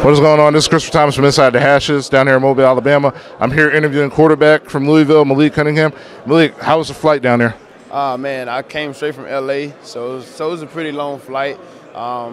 What is going on? This is Christopher Thomas from Inside the Hashes down here in Mobile, Alabama. I'm here interviewing quarterback from Louisville, Malik Cunningham. Malik, how was the flight down there? Man, I came straight from LA, so it was a pretty long flight.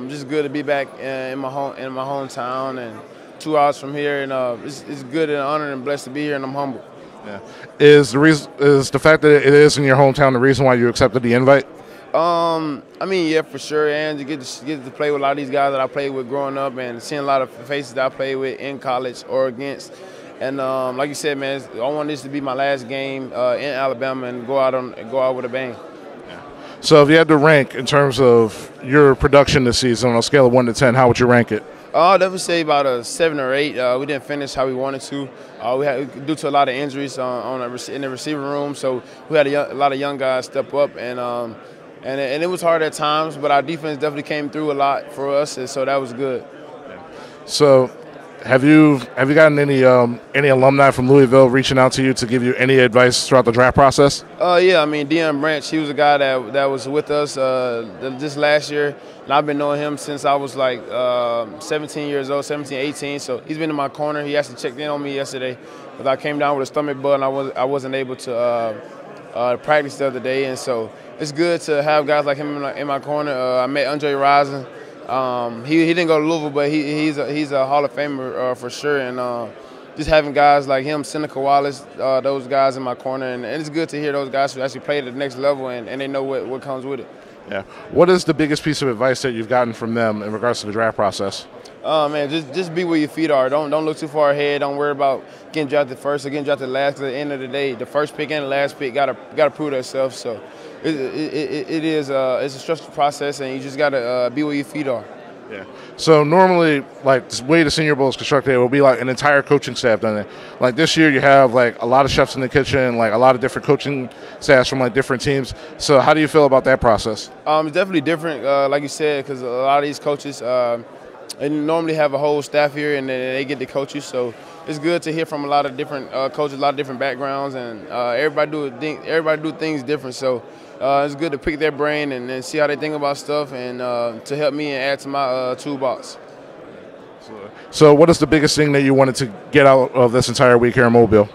Just good to be back in my hometown, and 2 hours from here, and it's good and honored and blessed to be here, and I'm humbled. Yeah. Is the fact that it is in your hometown the reason why you accepted the invite? I mean, yeah, for sure, and to get to play with a lot of these guys that I played with growing up, and seeing a lot of faces that I played with in college or against. And like you said, man, I want this to be my last game in Alabama and go out with a bang. Yeah. So if you had to rank in terms of your production this season on a scale of 1 to 10, how would you rank it? I'll definitely say about a 7 or 8. We didn't finish how we wanted to. We had due to a lot of injuries in the receiver room, so we had a lot of young guys step up, and it was hard at times, but our defense definitely came through a lot for us, and so that was good. So, have you gotten any alumni from Louisville reaching out to you to give you any advice throughout the draft process? Yeah, I mean, Deion Branch, he was a guy that was with us just last year, and I've been knowing him since I was like 17 years old, 17, 18. So he's been in my corner. He actually checked in on me yesterday because I came down with a stomach bug and I wasn't able to practice the other day, and so it's good to have guys like him in my corner. I met Andre Rison. He didn't go to Louisville, but he's a Hall of Famer for sure. And just having guys like him, Seneca Wallace, those guys in my corner, and it's good to hear those guys who actually play at the next level and they know what comes with it. Yeah. What is the biggest piece of advice that you've gotten from them in regards to the draft process? Man, just be where your feet are. Don't look too far ahead. Don't worry about getting drafted first or getting drafted last. At the end of the day, the first pick and the last pick gotta prove themselves. So it's a stressful process, and you just gotta be where your feet are. Yeah. So normally, like the way the Senior Bowl is constructed, it will be like an entire coaching staff done it. Like this year, you have like a lot of chefs in the kitchen, like a lot of different coaching staffs from like different teams. So how do you feel about that process? It's definitely different, like you said, because a lot of these coaches. They normally have a whole staff here, and then they get to coach you. So it's good to hear from a lot of different coaches, a lot of different backgrounds, and everybody do things different. So it's good to pick their brain and see how they think about stuff, and to help me and add to my toolbox. So what is the biggest thing that you wanted to get out of this entire week here in Mobile?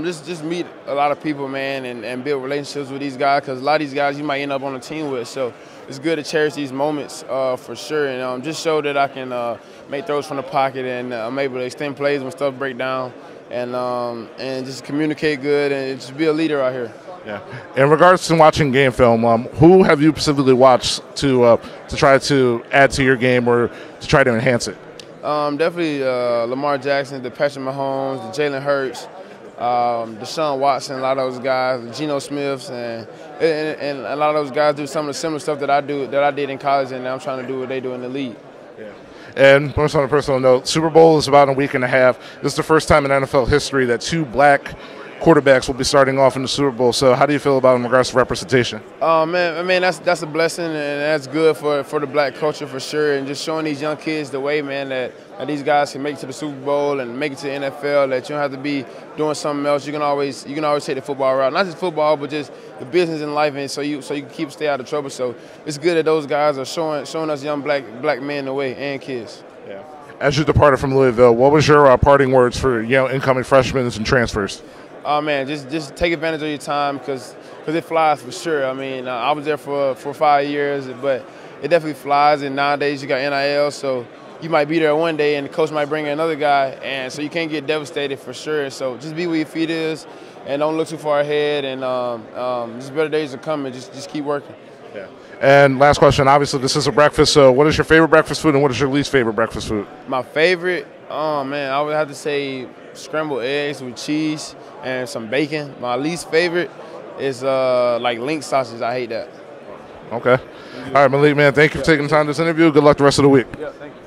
Just meet a lot of people, man, and build relationships with these guys, because a lot of these guys you might end up on a team with. So it's good to cherish these moments for sure, and just show that I can make throws from the pocket, and I'm able to extend plays when stuff break down, and just communicate good and just be a leader out here. Yeah. In regards to watching game film, who have you specifically watched to try to add to your game or to try to enhance it? Definitely Lamar Jackson, the Patrick Mahomes, the Jalen Hurts. Deshaun Watson, a lot of those guys, Geno Smiths, and a lot of those guys do some of the similar stuff that I did in college, and now I'm trying to do what they do in the league. Yeah. And on a personal note, Super Bowl is about a week and a half. This is the first time in NFL history that 2 black quarterbacks will be starting off in the Super Bowl. So how do you feel about in regards to representation? Man, that's a blessing, and that's good for the black culture for sure, and just showing these young kids the way, man, that these guys can make it to the Super Bowl and make it to the NFL, that you don't have to be doing something else. You can always take the football route, not just football, but just the business in life, and so you can stay out of trouble. So it's good that those guys are showing us young black men the way, and kids. Yeah. As you departed from Louisville, what was your parting words for incoming freshmen and transfers? Oh man, just take advantage of your time, because it flies for sure. I mean, I was there for 5 years, but it definitely flies. And nowadays you got NIL, so you might be there one day and the coach might bring in another guy, and so you can't get devastated for sure. So just be where your feet is, and don't look too far ahead. And just better days are coming. Just keep working. Yeah. And last question. Obviously, this is a breakfast. So, what is your favorite breakfast food, and what is your least favorite breakfast food? My favorite, oh man, I would have to say scrambled eggs with cheese and some bacon. My least favorite is like link sausage. I hate that. Okay. All right, Malik, man, thank you for taking the time to this interview. Good luck the rest of the week. Yeah, thank you.